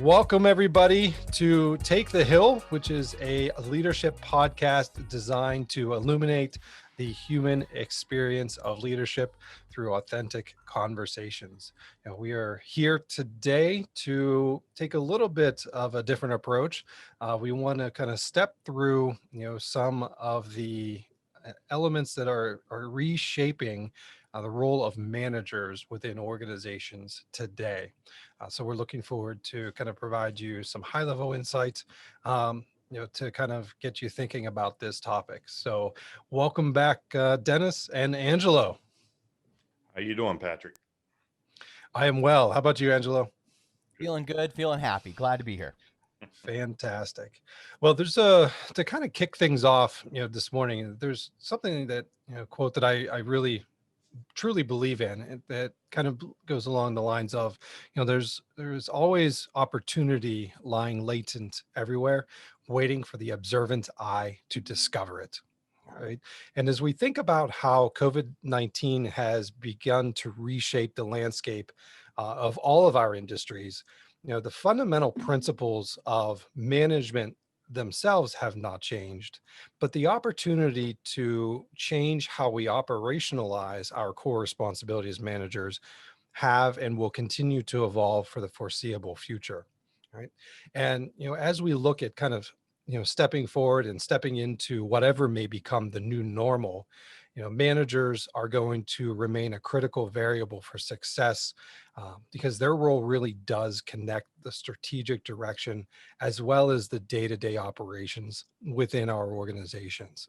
Welcome, everybody, to Take the Hill, which is a leadership podcast designed to illuminate the human experience of leadership through authentic conversations. We are here today to take a little bit of a different approach. We want to kind of step through, some of the elements that are reshaping the role of managers within organizations today. So we're looking forward to kind of provide you some high-level insights, to kind of get you thinking about this topic. So welcome back, Dennis and Angelo. How you doing, Patrick? I am well. How about you, Angelo? Feeling good, feeling happy. Glad to be here. Fantastic. Well, there's to kind of kick things off, this morning, there's something that, quote that I really truly believe in, and that kind of goes along the lines of, there's always opportunity lying latent everywhere, waiting for the observant eye to discover it. Right. And as we think about how COVID-19 has begun to reshape the landscape of all of our industries, the fundamental principles of management themselves have not changed, but the opportunity to change how we operationalize our core responsibility as managers have and will continue to evolve for the foreseeable future. Right. And, as we look at kind of, stepping forward and stepping into whatever may become the new normal, managers are going to remain a critical variable for success, because their role really does connect the strategic direction as well as the day-to-day operations within our organizations.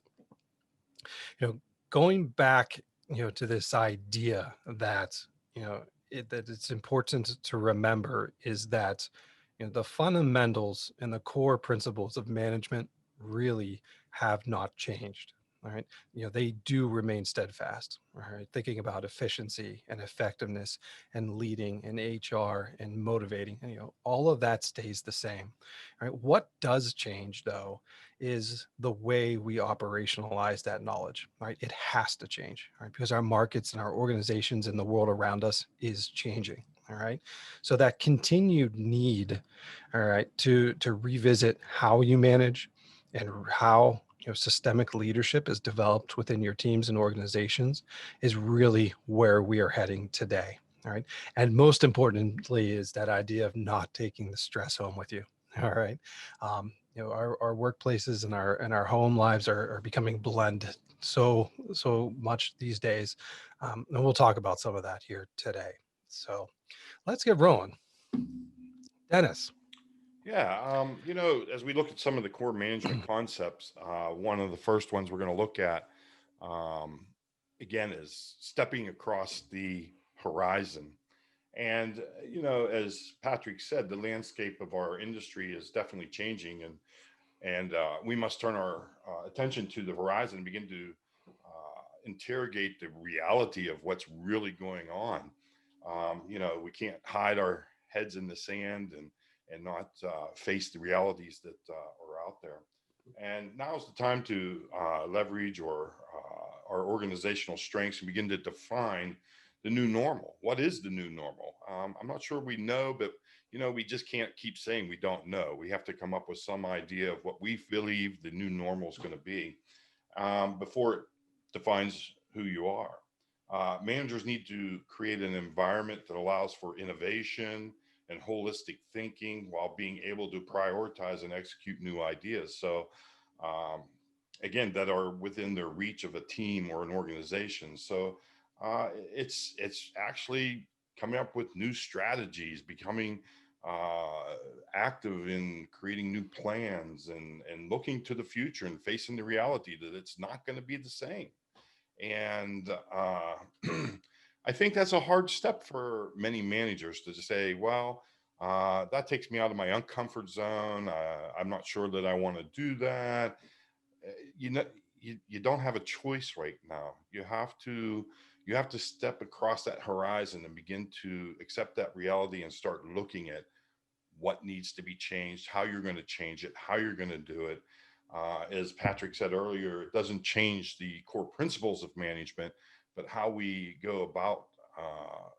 Going back, to this idea that, that it's important to remember is that, the fundamentals and the core principles of management really have not changed. All right. They do remain steadfast. All right. Thinking about efficiency and effectiveness and leading and HR and motivating, and, all of that stays the same. All right. What does change, though, is the way we operationalize that knowledge. Right. It has to change. Right. Because our markets and our organizations and the world around us is changing. All right. So that continued need, all right, to revisit how you manage and how, systemic leadership is developed within your teams and organizations is really where we are heading today. All right. And most importantly is that idea of not taking the stress home with you. All right. Our workplaces and our home lives are becoming blended so much these days. And we'll talk about some of that here today. So let's get rolling. Dennis. Yeah, as we look at some of the core management concepts, one of the first ones we're going to look at, um, again, is stepping across the horizon. And, as Patrick said, the landscape of our industry is definitely changing, and we must turn our attention to the horizon and begin to interrogate the reality of what's really going on. We can't hide our heads in the sand and not face the realities that are out there. And now's the time to leverage our organizational strengths and begin to define the new normal. What is the new normal? I'm not sure we know, but we just can't keep saying we don't know. We have to come up with some idea of what we believe the new normal is going to be before it defines who you are. Managers need to create an environment that allows for innovation and holistic thinking while being able to prioritize and execute new ideas. So, um, again, that are within the reach of a team or an organization. So, it's actually coming up with new strategies, becoming uh, active in creating new plans and looking to the future and facing the reality that it's not going to be the same. And I think that's a hard step for many managers to just say, well, that takes me out of my uncomfort zone. I'm not sure that I want to do that. You know, you don't have a choice right now. You have to step across that horizon and begin to accept that reality and start looking at what needs to be changed, how you're going to change it, how you're going to do it. As Patrick said earlier, it doesn't change the core principles of management, but how we go about, uh,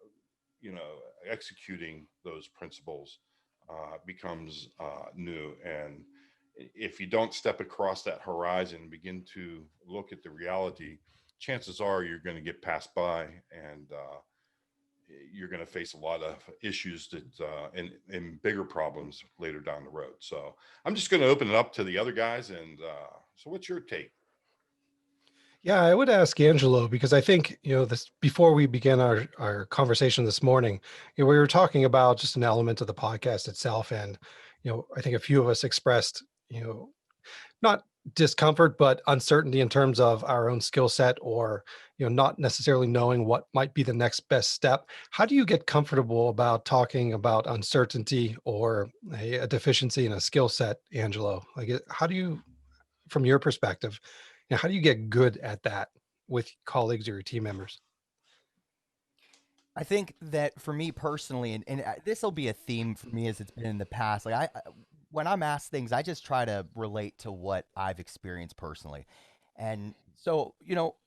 you know, executing those principles. becomes new. And if you don't step across that horizon and begin to look at the reality, chances are you're going to get passed by, and you're going to face a lot of issues that and bigger problems later down the road. So I'm just going to open it up to the other guys. And so, what's your take? Yeah, I would ask Angelo because I think, this before we began our conversation this morning, we were talking about just an element of the podcast itself. And, I think a few of us expressed, not discomfort, but uncertainty in terms of our own skill set or, not necessarily knowing what might be the next best step. How do you get comfortable about talking about uncertainty or a deficiency in a skill set, Angelo? Like, how do you, from your perspective, how do you get good at that with colleagues or your team members? I think that for me personally, and this will be a theme for me as it's been in the past. Like when I'm asked things, I just try to relate to what I've experienced personally. And so,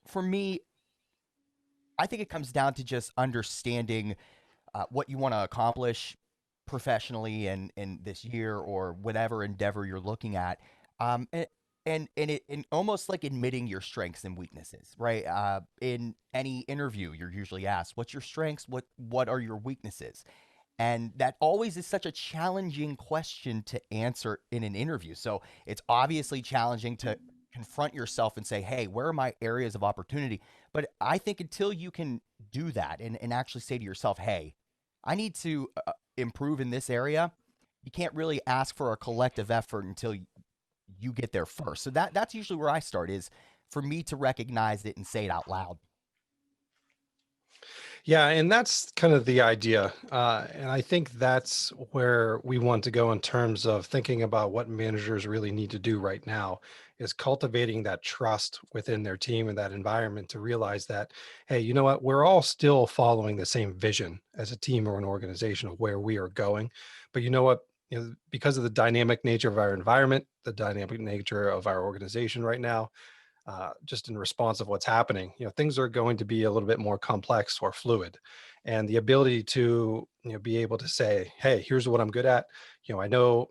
for me, I think it comes down to just understanding what you want to accomplish professionally and in this year or whatever endeavor you're looking at. And and almost like admitting your strengths and weaknesses, right? In any interview, you're usually asked, "What's your strengths? What are your weaknesses?" And that always is such a challenging question to answer in an interview. So it's obviously challenging to confront yourself and say, hey, where are my areas of opportunity? But I think until you can do that and actually say to yourself, hey, I need to improve in this area, you can't really ask for a collective effort until you get there first. So that's usually where I start is for me to recognize it and say it out loud. Yeah, and that's kind of the idea. And I think that's where we want to go in terms of thinking about what managers really need to do right now is cultivating that trust within their team and that environment to realize that, hey, you know what, we're all still following the same vision as a team or an organization of where we are going. But you know what? Because of the dynamic nature of our environment, the dynamic nature of our organization right now, just in response of what's happening, things are going to be a little bit more complex or fluid. And the ability to, be able to say, hey, here's what I'm good at. I know,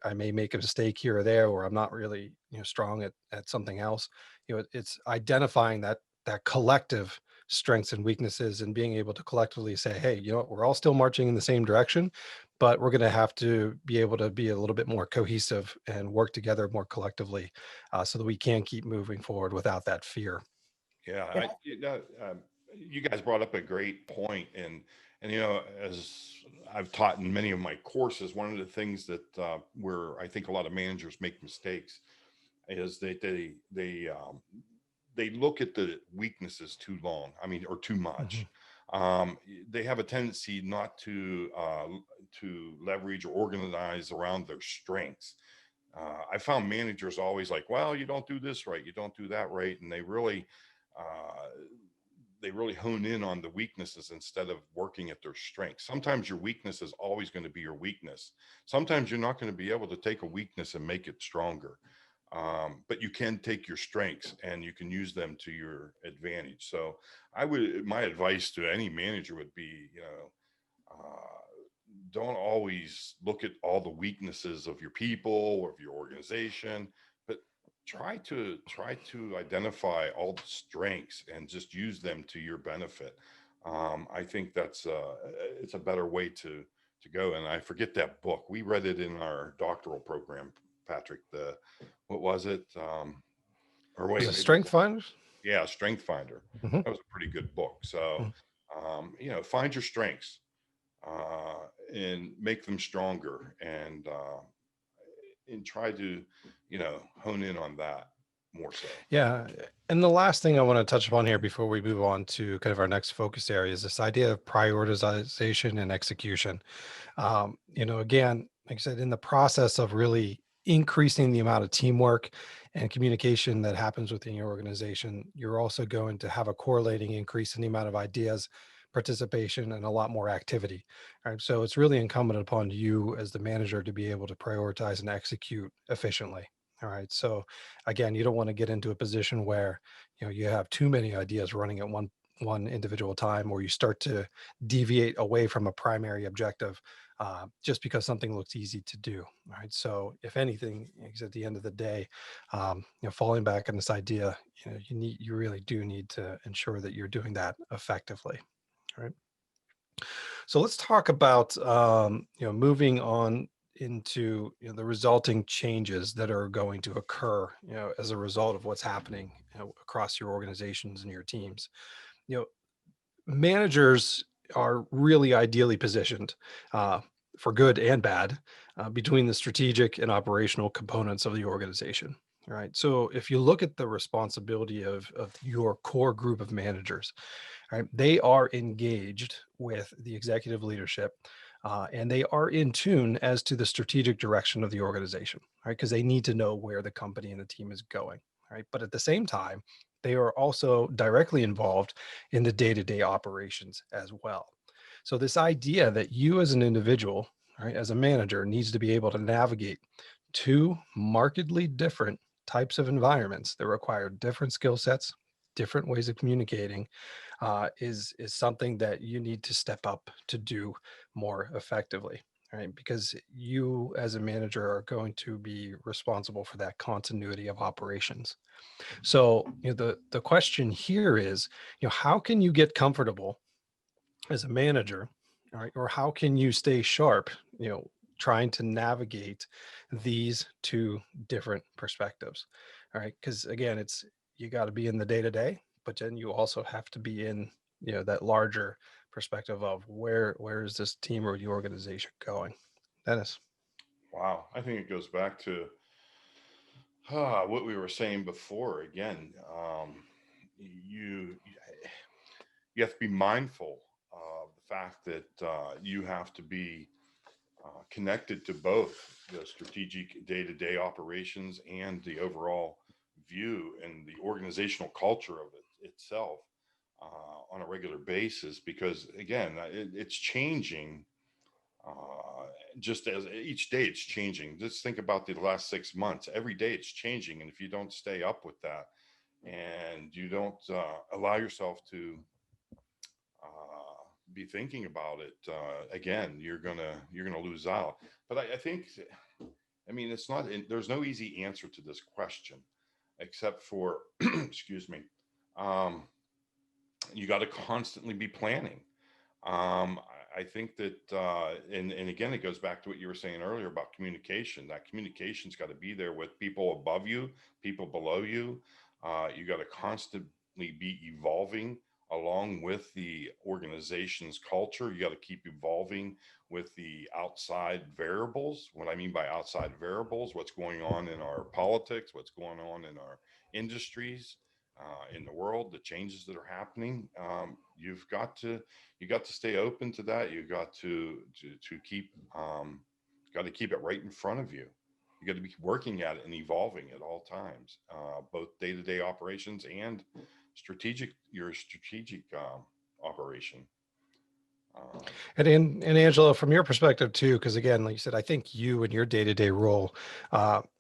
I may make a mistake here or there, or I'm not really, strong at something else. It's identifying that collective strengths and weaknesses and being able to collectively say, hey, what, we're all still marching in the same direction, but we're going to have to be able to be a little bit more cohesive and work together more collectively so that we can keep moving forward without that fear. Yeah, And you guys brought up a great point, and as I've taught in many of my courses, one of the things that where I think a lot of managers make mistakes is that they look at the weaknesses too long. I mean, or too Mhm. much. They have a tendency not to leverage or organize around their strengths. I found managers always like, well, you don't do this right, you don't do that right, and uh, they really hone in on the weaknesses instead of working at their strengths. Sometimes your weakness is always going to be your weakness. Sometimes you're not going to be able to take a weakness and make it stronger. But you can take your strengths and you can use them to your advantage. So my advice to any manager would be, don't always look at all the weaknesses of your people or of your organization, but try to identify all the strengths and just use them to your benefit. I think that's it's a better way to go. And I forget that book. We read it in our doctoral program, Patrick. The what was it? Or Was wait, it maybe it Strength was, Finders? yeah, Strength Finder. Hmm. That was a pretty good book. So find your strengths and make them stronger, and try to hone in on that more so. Yeah. And the last thing I want to touch upon here before we move on to kind of our next focus area is this idea of prioritization and execution. Again, like I said, in the process of really increasing the amount of teamwork and communication that happens within your organization, you're also going to have a correlating increase in the amount of ideas, participation, and a lot more activity. Right. So it's really incumbent upon you as the manager to be able to prioritize and execute efficiently. All right. So again, you don't want to get into a position where you have too many ideas running at one individual time, or you start to deviate away from a primary objective just because something looks easy to do. All right. So if anything, because at the end of the day, falling back on this idea, you really do need to ensure that you're doing that effectively. Right. So let's talk about moving on into the resulting changes that are going to occur as a result of what's happening across your organizations and your teams. You know, managers are really ideally positioned uh, for good and bad between the strategic and operational components of the organization. All right. So if you look at the responsibility of your core group of managers, right, they are engaged with the executive leadership and they are in tune as to the strategic direction of the organization, right? Because they need to know where the company and the team is going, right? But at the same time, they are also directly involved in the day-to-day operations as well. So this idea that you as an individual, right, as a manager, needs to be able to navigate two markedly different types of environments that require different skill sets, different ways of communicating, is something that you need to step up to do more effectively, right? Because you as a manager are going to be responsible for that continuity of operations. So the question here is, how can you get comfortable as a manager, all right, or how can you stay sharp, trying to navigate these two different perspectives, all right? Because again, you got to be in the day to day, but then you also have to be in that larger perspective of where is this team or the organization going. Dennis. Wow. I think it goes back to what we were saying before. Again, you you have to be mindful of the fact that you have to be connected to both the strategic day-to-day operations and the overall view and the organizational culture of it itself on a regular basis, because again, it's changing. Just as each day it's changing. Just think about the last 6 months. Every day it's changing, and if you don't stay up with that and you don't allow yourself to be thinking about it, again, you're gonna lose out. But I think, I mean, it's not. There's no easy answer to this question, except for, excuse me, um, you got to constantly be planning. I think that, and again, it goes back to what you were saying earlier about communication. That communication's got to be there with people above you, people below you. You got to constantly be evolving along with the organization's culture. You got to keep evolving with the outside variables. What I mean by outside variables, what's going on in our politics, what's going on in our industries, in the world, the changes that are happening. You got to stay open to that. You got to keep got to keep it right in front of you. You got to be working at it and evolving at all times, both day-to-day operations and strategic operation. Um, And Angela, from your perspective too, because again, like you said, I think you in your day-to-day role,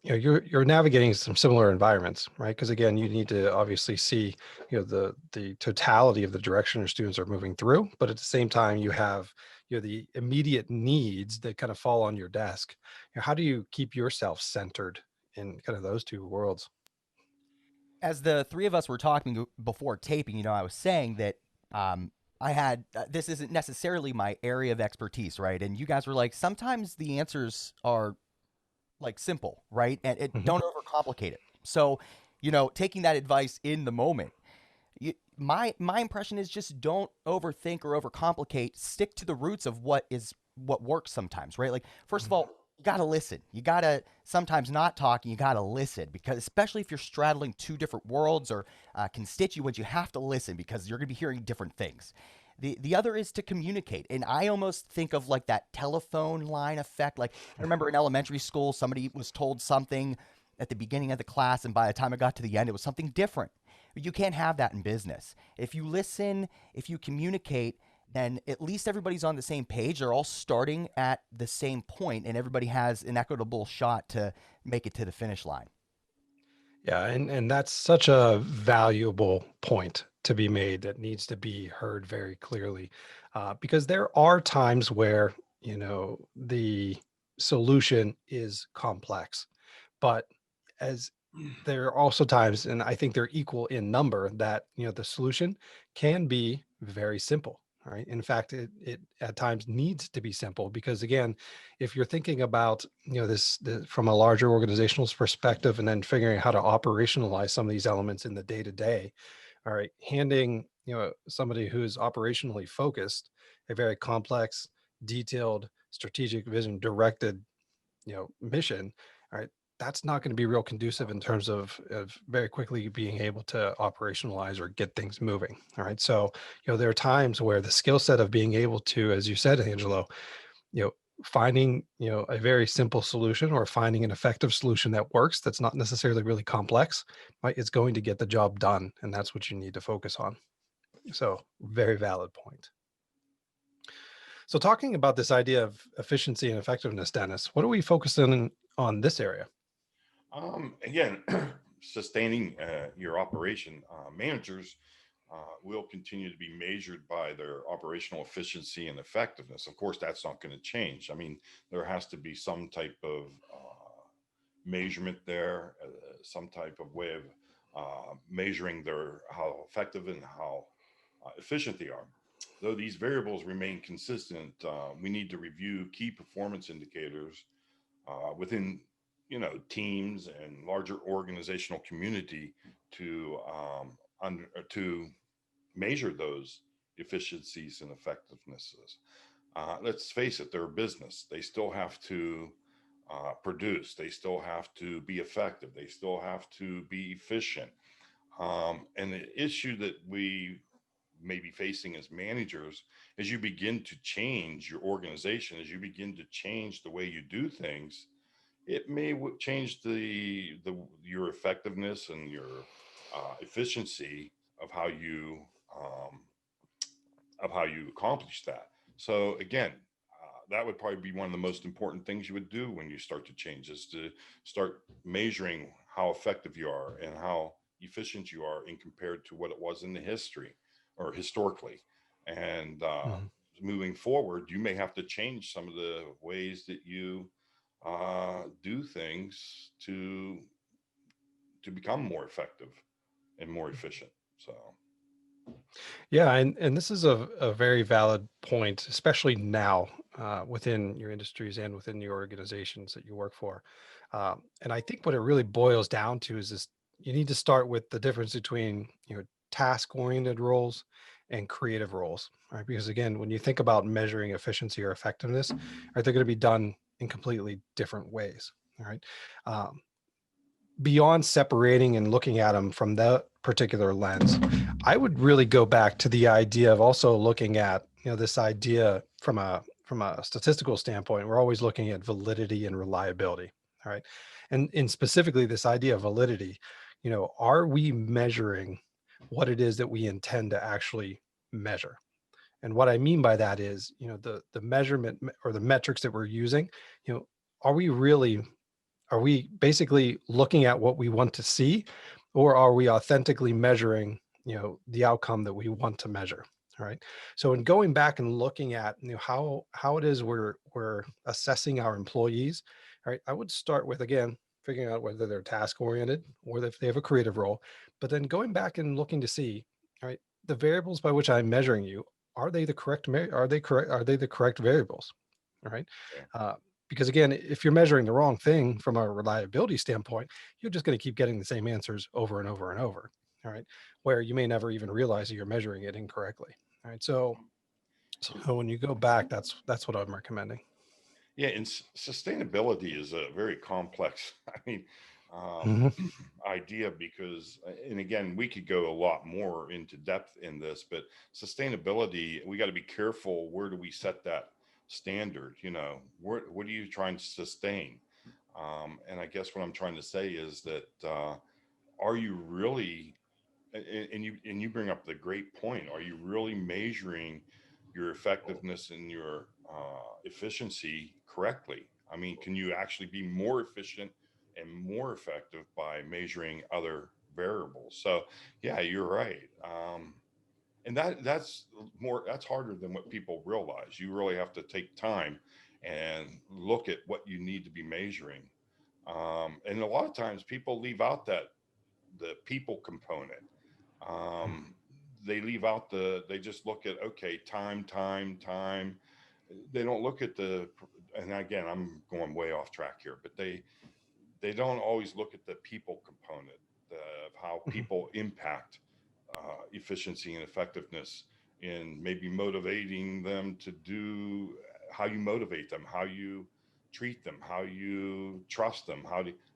you're navigating some similar environments, right? Because again, you need to obviously see, the totality of the direction your students are moving through, but at the same time, you have the immediate needs that kind of fall on your desk. How do you keep yourself centered in kind of those two worlds? As the three of us were talking before taping, I was saying that I had this isn't necessarily my area of expertise, right? And you guys were like, sometimes the answers are like simple, right? And Mhm. don't overcomplicate it. So, taking that advice in the moment, my impression is just don't overthink or overcomplicate. Stick to the roots of what works sometimes, right? Like, first of all, you got to listen. You got to sometimes not talking. You got to listen, because especially if you're straddling two different worlds or constituents, you have to listen because you're going to be hearing different things. The other is to communicate. And I almost think of like that telephone line effect. Like, I remember in elementary school, somebody was told something at the beginning of the class, and by the time it got to the end, it was something different. You can't have that in business. If you listen, if you communicate, then at least everybody's on the same page. They're all starting at the same point, and everybody has an equitable shot to make it to the finish line. Yeah, and that's such a valuable point to be made that needs to be heard very clearly, because there are times where the solution is complex, but as there are also times, and I think they're equal in number, that the solution can be very simple. Right. In fact, it at times needs to be simple because, again, if you're thinking about from a larger organizational perspective and then figuring out how to operationalize some of these elements in the day to day, all right, handing somebody who's operationally focused a very complex, detailed, strategic vision directed mission, all right, that's not going to be real conducive in terms of very quickly being able to operationalize or get things moving. All right, so there are times where the skill set of being able to, as you said, Angelo, you know finding a very simple solution or finding an effective solution that works, that's not necessarily really complex, right, is going to get the job done, and that's what you need to focus on. So very valid point. So talking about this idea of efficiency and effectiveness, Dennis, what are we focusing on this area? Again, sustaining your operation, managers will continue to be measured by their operational efficiency and effectiveness. Of course, that's not going to change. I mean, there has to be some type of measurement there, some type of way of measuring their how effective and how efficient they are. Though these variables remain consistent, we need to review key performance indicators within teams and larger organizational community to to measure those efficiencies and effectivenesses. Let's face it, they're a business. They still have to produce. They still have to be effective. They still have to be efficient. And the issue that we may be facing as managers, as you begin to change your organization, as you begin to change the way you do things, it may change the your effectiveness and your efficiency of um, how you accomplish that. So again, that would probably be one of the most important things you would do when you start to change, is to start measuring how effective you are and how efficient you are in compared to what it was in the history or historically. And Mhm. moving forward, you may have to change some of the ways that you do things to become more effective and more efficient. So Yeah, and this is a very valid point, especially now, within your industries and within the organizations that you work for. And I think what it really boils down to is this: you need to start with the difference between task-oriented roles and creative roles, right? Because again, when you think about measuring efficiency or effectiveness, right, they're going to be done in completely different ways. All right. Um, Beyond separating and looking at them from that particular lens, I would really go back to the idea of also looking at, this idea from a statistical standpoint. We're always looking at validity and reliability. All right. And in specifically this idea of validity, are we measuring what it is that we intend to actually measure? And what I mean by that is, the measurement or the metrics that we're using, are we really are we basically looking at what we want to see, or are we authentically measuring, the outcome that we want to measure? All right. So in going back and looking at how it is we're assessing our employees, all right, I would start with, again, figuring out whether they're task oriented or if they have a creative role, but then going back and looking to see, all right, the variables by which I'm measuring you, are they the correct variables? All right. yeah. Uh, because again, if you're measuring the wrong thing from a reliability standpoint, you're just going to keep getting the same answers over and over and over. All right. Where you may never even realize that you're measuring it incorrectly. All right. So when you go back, that's what I'm recommending. Yeah, and sustainability is a very complex, I mean, um, Hmm. idea because, and again, we could go a lot more into depth in this, but sustainability, we got to be careful. Where do we set that standard? What are you trying to sustain? And I guess what I'm trying to say is that are you really and you bring up the great point. Are you really measuring your effectiveness and your efficiency correctly? I mean, can you actually be more efficient and more effective by measuring other variables? So, yeah, you're right. And that's harder than what people realize. You really have to take time and look at what you need to be measuring. And a lot of times people leave out that the people component. Um, they leave out they just look at, okay, time. They don't look at and again, I'm going way off track here, but they don't always look at the people component, of how Mhm. people impact efficiency and effectiveness in maybe motivating them to do, how you motivate them, how you treat them, how you trust them,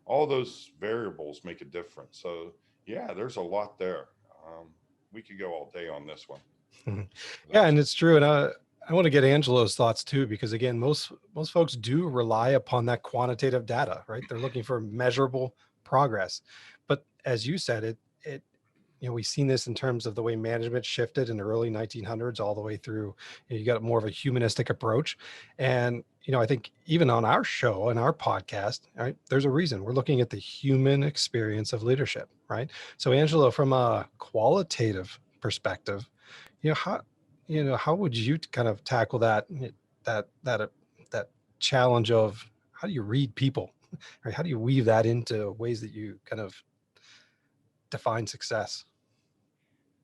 all those variables make a difference. So yeah, there's a lot there. Um, we could go all day on this one. Mhm. Yeah, That's and it's true. And I want to get Angelo's thoughts too, because again, most folks do rely upon that quantitative data, right? They're looking for measurable progress. But as you said, it we've seen this in terms of the way management shifted in the early 1900s all the way through. You got more of a humanistic approach. And I think even on our show and our podcast, right, there's a reason we're looking at the human experience of leadership, right? So Angelo, from a qualitative perspective, how how would you kind of tackle that that challenge of how do you read people, right? How do you weave that into ways that you kind of define success?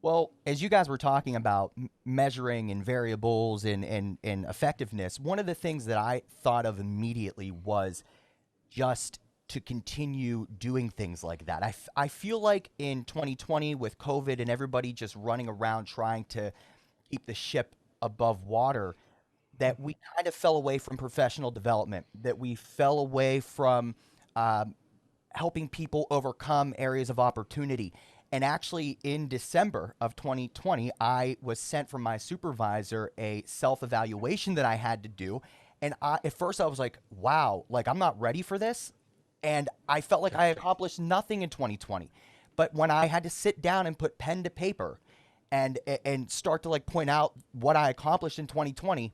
Well, as you guys were talking about measuring and variables and effectiveness, one of the things that I thought of immediately was just to continue doing things like that. I feel like in 2020 with COVID and everybody just running around trying to keep the ship above water, that we kind of fell away from professional development, that we fell away from um, helping people overcome areas of opportunity. And actually, in December of 2020, I was sent from my supervisor a self evaluation that I had to do. And at first, I was like, wow, like I'm not ready for this. And I felt like I accomplished nothing in 2020. But when I had to sit down and put pen to paper and start to like point out what I accomplished in 2020,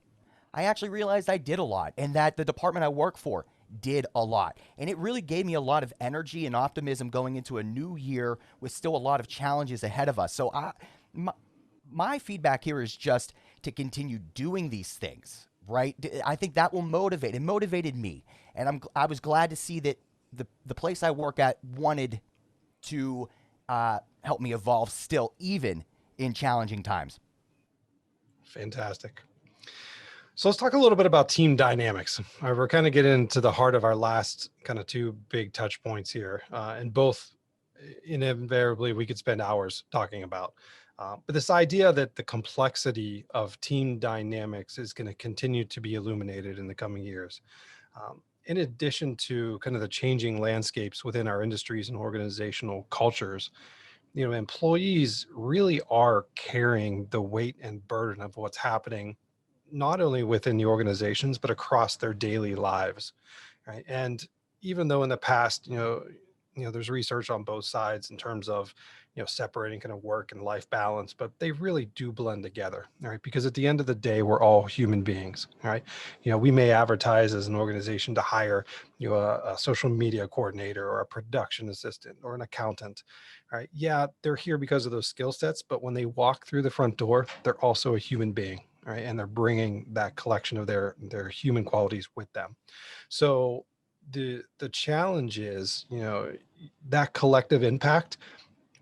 I actually realized I did a lot and that the department I work for did a lot. And it really gave me a lot of energy and optimism going into a new year with still a lot of challenges ahead of us. So my feedback here is just to continue doing these things, right? I think that will motivate. It motivated me. And I was glad to see that the place I work at wanted to help me evolve still, even in challenging times. Fantastic. So let's talk a little bit about team dynamics. We're kind of getting into the heart of our last kind of two big touch points here, and both invariably we could spend hours talking about. But this idea that the complexity of team dynamics is going to continue to be illuminated in the coming years. In addition to kind of the changing landscapes within our industries and organizational cultures, employees really are carrying the weight and burden of what's happening not only within the organizations but across their daily lives, right? And even though in the past, there's research on both sides in terms of separating kind of work and life balance, but they really do blend together, right? Because at the end of the day, we're all human beings, right? We may advertise as an organization to hire a social media coordinator or a production assistant or an accountant, right? Yeah, they're here because of those skill sets, but when they walk through the front door, they're also a human being, right? And they're bringing that collection of their human qualities with them. So the challenge is, that collective impact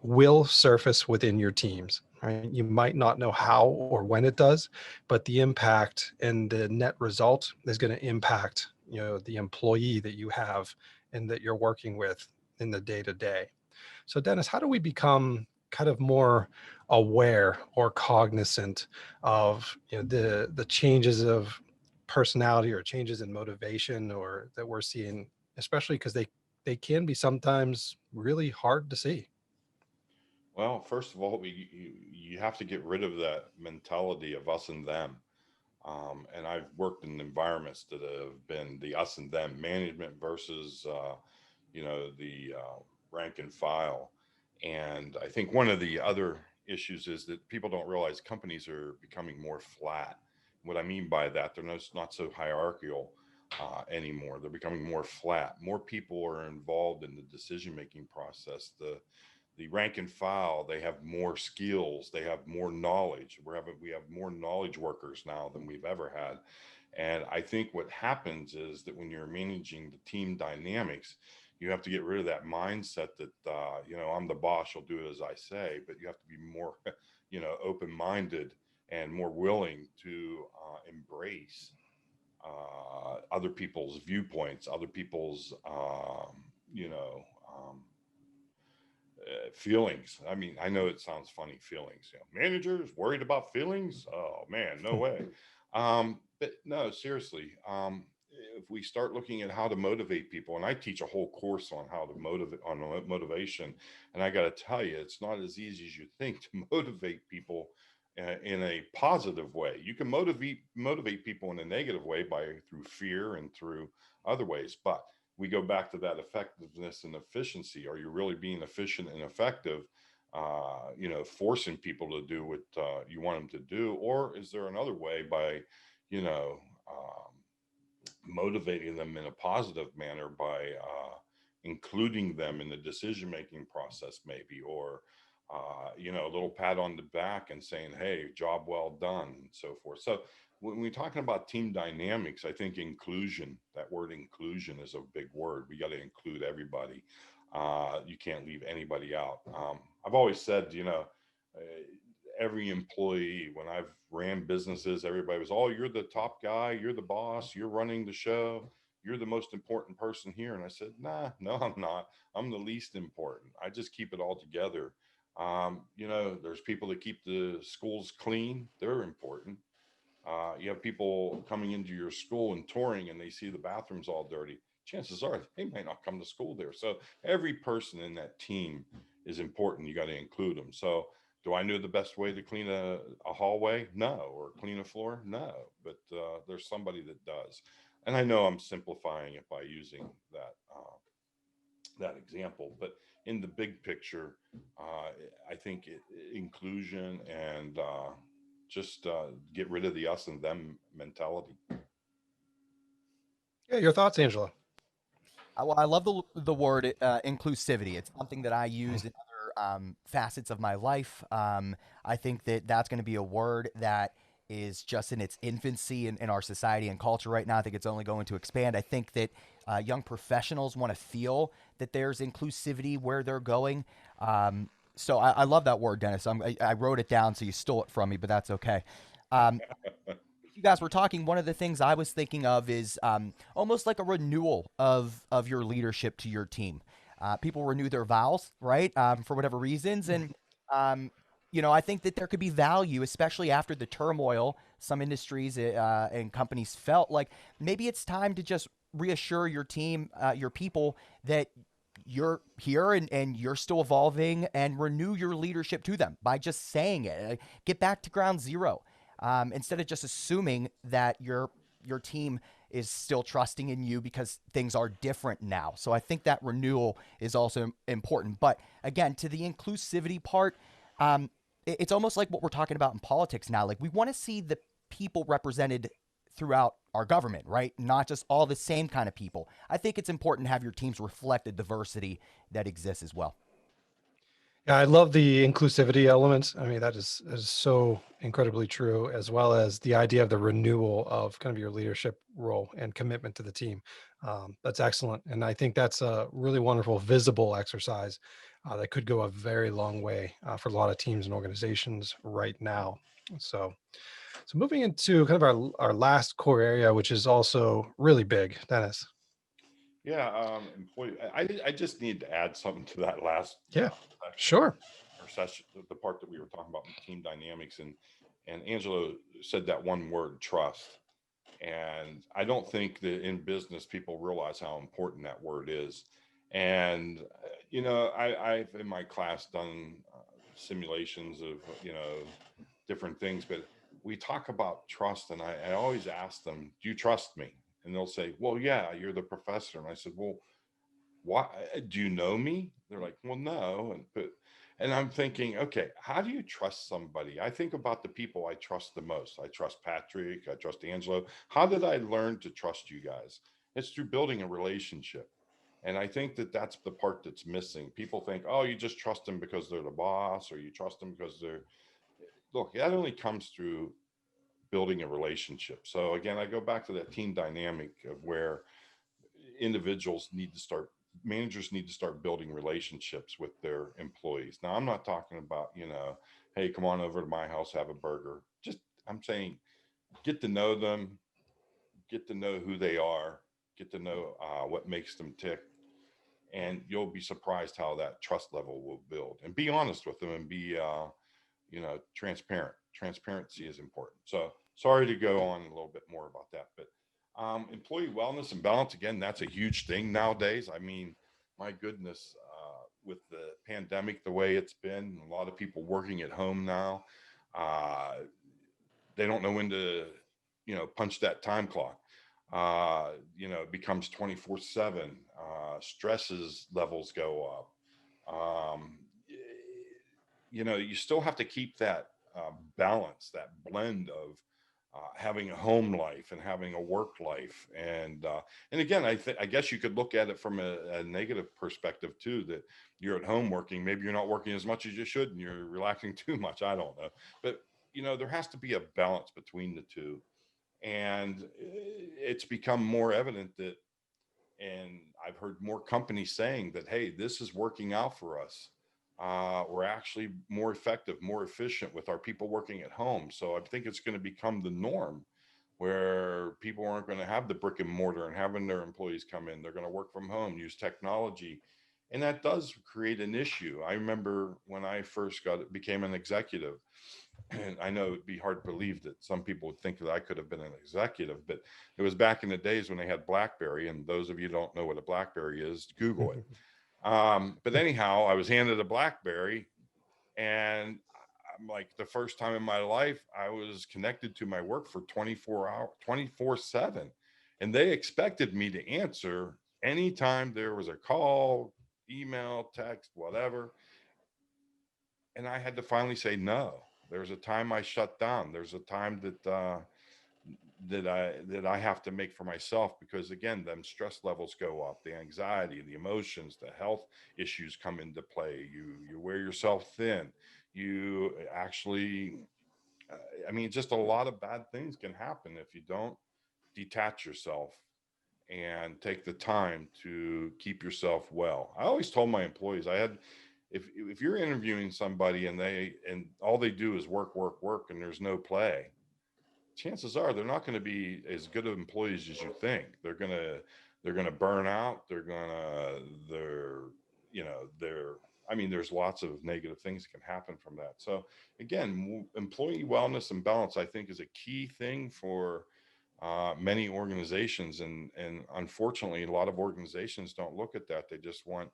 will surface within your teams, right? You might not know how or when it does, but the impact and the net result is going to impact, the employee that you have and that you're working with in the day to day. So Dennis, how do we become kind of more aware or cognizant of the changes of personality or changes in motivation or that we're seeing, especially because they can be sometimes really hard to see. Well, first of all, you have to get rid of that mentality of us and them. And I've worked in environments that have been the us and them management versus, the rank and file. And I think one of the other issues is that people don't realize companies are becoming more flat. What I mean by that, they're not so hierarchical anymore. They're becoming more flat. More people are involved in the decision making process. The the rank and file, they have more skills, they have more knowledge. We have more knowledge workers now than we've ever had. And I think what happens is that when you're managing the team dynamics, you have to get rid of that mindset that, I'm the boss, you'll do as I say, but you have to be more, open minded and more willing to embrace other people's viewpoints, other people's, feelings. I mean, I know it sounds funny, feelings. Managers worried about feelings? Oh man, no way. But no, seriously. If we start looking at how to motivate people, and I teach a whole course on how to motivate on motivation, and I got to tell you, it's not as easy as you think to motivate people in a positive way. You can motivate people in a negative way by through fear and through other ways, but we go back to that effectiveness and efficiency. Are you really being efficient and effective? Forcing people to do what you want them to do, or is there another way by, you know, motivating them in a positive manner by including them in the decision making process, maybe, or a little pat on the back and saying, "Hey, job well done," and so forth. So when we're talking about team dynamics, I think inclusion, that word inclusion is a big word. We got to include everybody. You can't leave anybody out. I've always said, uh, every employee, when I've ran businesses, everybody was, "Oh, you're the top guy, you're the boss, you're running the show, you're the most important person here." And I said, "Nah, no, I'm not. I'm the least important. I just keep it all together." There's people that keep the schools clean, they're important. You have people coming into your school and touring and they see the bathrooms all dirty. Chances are they might not come to school there. So every person in that team is important. You got to include them. So do I know the best way to clean a hallway? No. Or clean a floor? No. But there's somebody that does. And I know I'm simplifying it by using that example, but in the big picture, I think inclusion and just get rid of the us and them mentality. Yeah, your thoughts, Angela? Well, I love the word inclusivity. It's something that I use in other facets of my life. I think that that's going to be a word that is just in its infancy in our society and culture right now. I think it's only going to expand. I think that young professionals want to feel that there's inclusivity where they're going. So I love that word, Dennis. I wrote it down, so you stole it from me, but that's okay. Um, you guys were talking, one of the things I was thinking of is almost like a renewal of your leadership to your team. People renew their vows, right, for whatever reasons, and um, I think that there could be value, especially after the turmoil some industries and companies felt like maybe it's time to just reassure your team, your people, that you're here and you're still evolving, and renew your leadership to them by just saying it. Get back to ground zero, instead of just assuming that your team is still trusting in you because things are different now. So I think that renewal is also important. But again, to the inclusivity part, it's almost like what we're talking about in politics now. Like, we want to see the people represented throughout our government, right? Not just all the same kind of people. I think it's important to have your teams reflect the diversity that exists as well. Yeah, I love the inclusivity element. I mean, that is so incredibly true, as well as the idea of the renewal of kind of your leadership role and commitment to the team. That's excellent, and I think that's a really wonderful, visible exercise that could go a very long way for a lot of teams and organizations right now. So, so moving into kind of our last core area, which is also really big, Dennis. Yeah, employee. I just need to add something to that last Yeah, section sure. or session, the part that we were talking about in team dynamics, and Angelo said that one word, trust. And I don't think that in business people realize how important that word is. And I've in my class done simulations of different things, but we talk about trust, and I always ask them, "Do you trust me?" And they'll say, "Well, yeah, you're the professor." And I said, "Well, why do you know me?" They're like, "Well, no." And I'm thinking, okay, how do you trust somebody? I think about the people I trust the most. I trust Patrick, I trust Angelo. How did I learn to trust you guys? It's through building a relationship. And I think that that's the part that's missing. People think, oh, you just trust them because they're the boss, or you trust them because they're, look, that only comes through building a relationship. So again, I go back to that team dynamic of where individuals need to start, managers need to start building relationships with their employees. Now, I'm not talking about, hey, come on over to my house, have a burger. Just, I'm saying, get to know them, get to know who they are, get to know what makes them tick, and you'll be surprised how that trust level will build. And be honest with them, and be transparent. Transparency is important. So sorry to go on a little bit more about that, but employee wellness and balance, again, that's a huge thing nowadays. I mean, my goodness, with the pandemic the way it's been, a lot of people working at home now, uh, they don't know when to punch that time clock. It becomes 24/7. Stresses levels go up. You still have to keep that balance, that blend of having a home life and having a work life. And again, I guess you could look at it from a negative perspective too, that you're at home working, maybe you're not working as much as you should and you're relaxing too much. I don't know. But there has to be a balance between the two. And it's become more evident that, and I've heard more companies saying that, hey, this is working out for us. We're actually more effective, more efficient with our people working at home. So I think it's going to become the norm, where people aren't going to have the brick and mortar and having their employees come in. They're going to work from home, use technology. And that does create an issue. I remember when I first became an executive, and I know it'd be hard to believe that some people would think that I could have been an executive, but it was back in the days when they had BlackBerry. And those of you who don't know what a BlackBerry is, Google it. But anyhow, I was handed a BlackBerry, and I'm like, the first time in my life, I was connected to my work for 24/7. And they expected me to answer anytime there was a call, email, text, whatever. And I had to finally say no. There's a time I shut down. There's a time that I have to make for myself, because again, them stress levels go up, the anxiety, the emotions, the health issues come into play. You wear yourself thin. You actually, I mean, just a lot of bad things can happen if you don't detach yourself and take the time to keep yourself well. I always told my employees, if you're interviewing somebody and all they do is work, work, work, and there's no play, chances are they're not going to be as good of employees as you think. They're going to burn out. They're I mean, there's lots of negative things that can happen from that. So again, employee wellness and balance, I think, is a key thing for many organizations. And unfortunately, a lot of organizations don't look at that. They just want,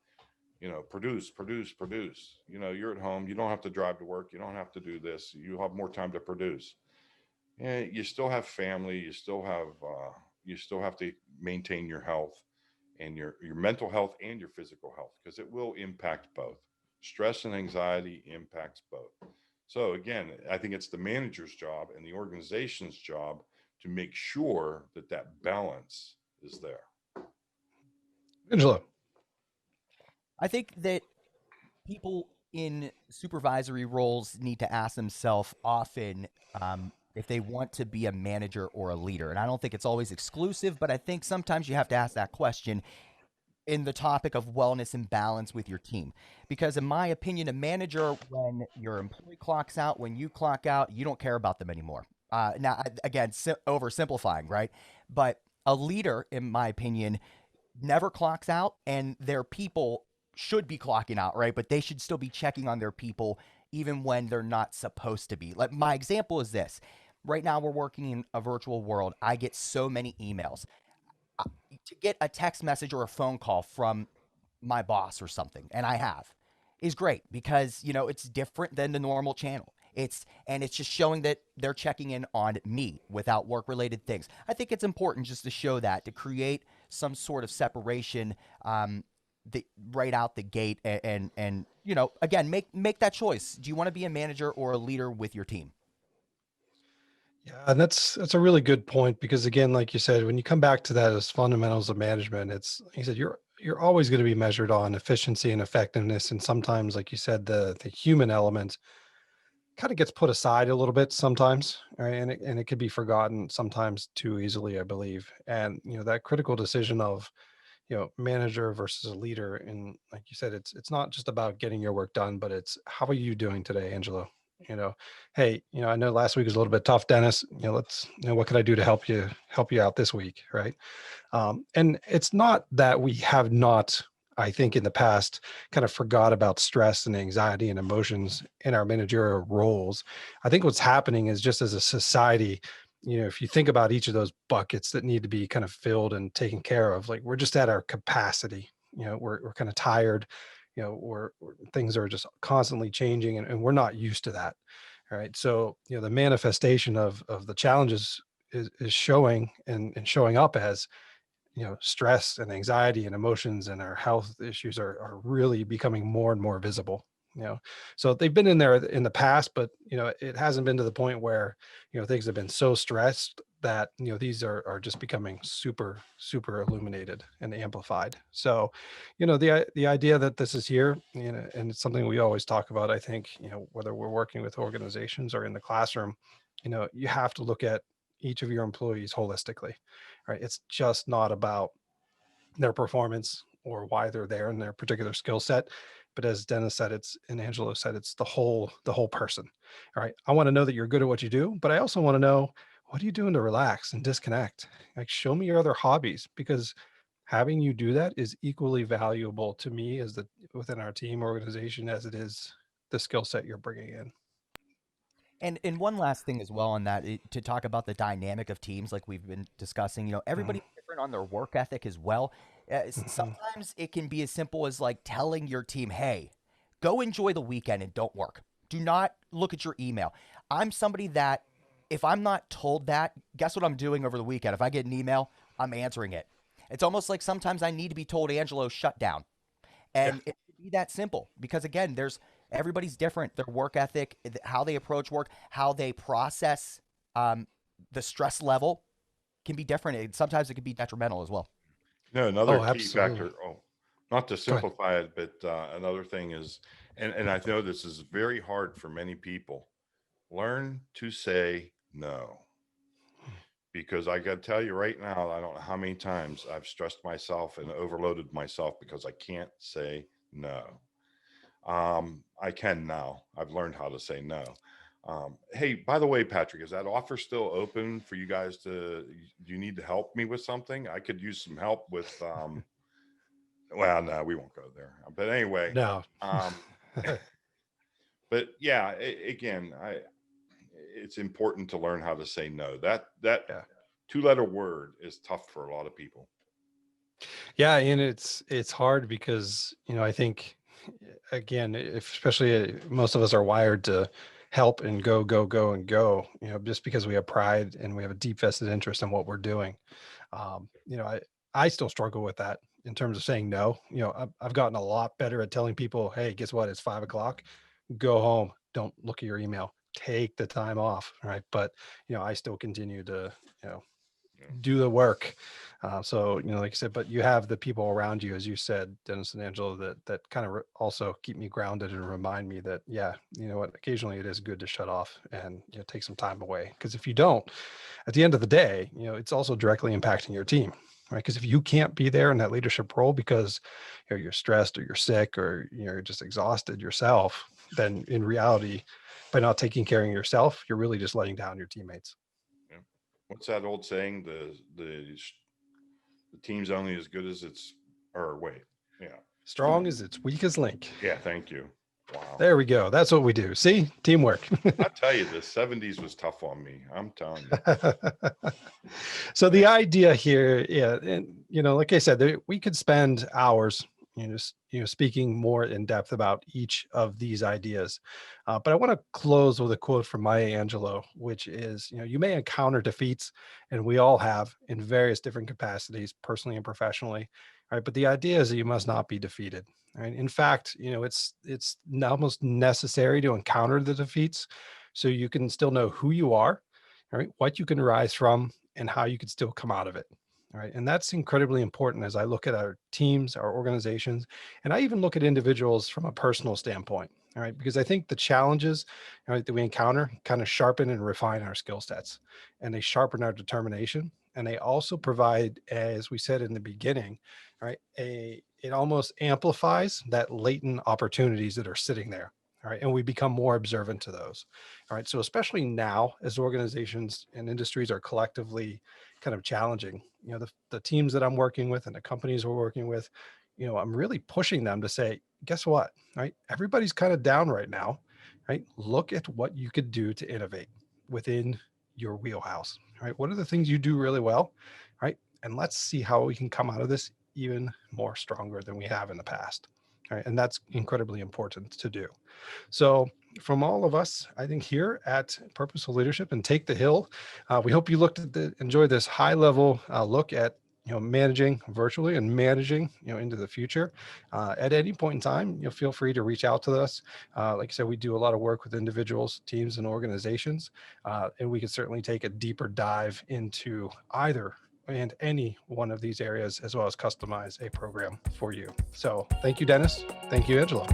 produce, produce, produce. You're at home. You don't have to drive to work. You don't have to do this. You have more time to produce. And you still have family. You still have to maintain your health, and your mental health and your physical health, because it will impact both. Stress and anxiety impacts both. So again, I think it's the manager's job and the organization's job to make sure that that balance is there. Angela. I think that people in supervisory roles need to ask themselves often if they want to be a manager or a leader. And I don't think it's always exclusive, but I think sometimes you have to ask that question in the topic of wellness and balance with your team. Because in my opinion, a manager, when your employee clocks out, when you clock out, you don't care about them anymore. Now, again, oversimplifying, right? But a leader, in my opinion, never clocks out, and their people should be clocking out, right? But they should still be checking on their people even when they're not supposed to be. Like, my example is this. Right now, we're working in a virtual world. I get so many emails. To get a text message or a phone call from my boss or something, and I have, is great, because it's different than the normal channel. It's just showing that they're checking in on me without work related things. I think it's important just to show that, to create some sort of separation, right out the gate, and again, make that choice. Do you want to be a manager or a leader with your team? Yeah, and that's a really good point, because again, like you said, when you come back to that as fundamentals of management, it's, like you said, you're always going to be measured on efficiency and effectiveness. And sometimes, like you said, the human element kind of gets put aside a little bit sometimes, right? And it could be forgotten sometimes too easily, I believe. And, that critical decision of, manager versus a leader. And like you said, it's not just about getting your work done, but it's how are you doing today, Angelo? You know, hey, I know last week was a little bit tough, Dennis. Let's, what can I do to help you out this week, right? And it's not that we have not, I think, in the past kind of forgot about stress and anxiety and emotions in our managerial roles. I think what's happening is just as a society, if you think about each of those buckets that need to be kind of filled and taken care of, like we're just at our capacity. We're kind of tired. Things are just constantly changing, and we're not used to that. All right. So, the manifestation of the challenges is showing and showing up as stress and anxiety and emotions and our health issues are really becoming more and more visible. So they've been in there in the past, but it hasn't been to the point where things have been so stressed that these are just becoming super illuminated and amplified. So the idea that this is here, and it's something we always talk about. I think whether we're working with organizations or in the classroom, you have to look at each of your employees holistically, right? It's just not about their performance or why they're there in their particular skill set. But as Dennis said, and Angelo said, it's the whole person. All right. I want to know that you're good at what you do, but I also want to know, what are you doing to relax and disconnect? Like, show me your other hobbies, because having you do that is equally valuable to me as within our team organization as it is the skill set you're bringing in. And one last thing as well on that, to talk about the dynamic of teams, like we've been discussing, everybody's different on their work ethic as well. Mm-hmm. Sometimes it can be as simple as like telling your team, hey, go enjoy the weekend and don't work. Do not look at your email. I'm somebody that if I'm not told that, guess what I'm doing over the weekend? If I get an email, I'm answering it. It's almost like sometimes I need to be told, Angelo, shut down. Yeah. And it should be that simple because again, there's everybody's different. Their work ethic, how they approach work, how they process um, the stress level can be different. Sometimes it can be detrimental as well. Another Oh, key absolutely. factor. Oh, not to Go ahead. simplify it, but another thing is, and I know this is very hard for many people. Learn to say no, because I got to tell you right now, I don't know how many times I've stressed myself and overloaded myself because I can't say no. I can now. I've learned how to say no. Hey, by the way, Patrick, is that offer still open for you guys to? Do you need to help me with something? I could use some help with. Well, no, we won't go there. But anyway, No. um, but yeah, again, it's important to learn how to say no. That Yeah. two-letter word is tough for a lot of people. Yeah, and it's hard because I think, again, especially most of us are wired to help and go go go and go. Just because we have pride and we have a deep vested interest in what we're doing. I still struggle with that in terms of saying no. I've gotten a lot better at telling people, hey, guess what? It's 5 o'clock. Go home. Don't look at your email. Take the time off. Right. But I still continue to you know Yeah. do the work. So, like I said, but you have the people around you, as you said, Dennis and Angela, that kind of also keep me grounded and remind me that, yeah, you know what, occasionally it is good to shut off and take some time away. Because if you don't, at the end of the day, it's also directly impacting your team, right? Because if you can't be there in that leadership role because you're stressed or you're sick or you're just exhausted yourself, then in reality, by not taking care of yourself, you're really just letting down your teammates. Yeah. What's that old saying? The team's only as good as its. Or wait, yeah, Strong as its weakest link. yeah. Thank you. Wow. There we go. That's what we do. See, teamwork. I tell you, the '70s was tough on me. I'm telling you. So the idea here, yeah, and like I said, we could spend hours, speaking more in depth about each of these ideas. But I want to close with a quote from Maya Angelou, which is, you may encounter defeats, and we all have in various different capacities, personally and professionally, right? But the idea is that you must not be defeated. Right? In fact, it's almost necessary to encounter the defeats so you can still know who you are, all right, what you can rise from, and how you can still come out of it. right? And that's incredibly important as I look at our teams, our organizations, and I even look at individuals from a personal standpoint, all right? Because I think the challenges, all right, that we encounter kind of sharpen and refine our skill sets, and they sharpen our determination, and they also provide, as we said in the beginning, all right, it almost amplifies that latent opportunities that are sitting there. All right. And we become more observant to those. All right. So, especially now, as organizations and industries are collectively kind of challenging, the teams that I'm working with and the companies we're working with, I'm really pushing them to say, guess what? Right. Everybody's kind of down right now. Right. Look at what you could do to innovate within your wheelhouse. Right. What are the things you do really well? Right. And let's see how we can come out of this even more stronger than we have in the past. Right. And that's incredibly important to do. So, from all of us, I think here at Purposeful Leadership and Take the Hill, we hope you enjoy this high level look at managing virtually and managing into the future. At any point in time, feel free to reach out to us. Like I said, we do a lot of work with individuals, teams, and organizations, and we can certainly take a deeper dive into either and any one of these areas, as well as customize a program for you. So, thank you, Dennis. Thank you, Angela.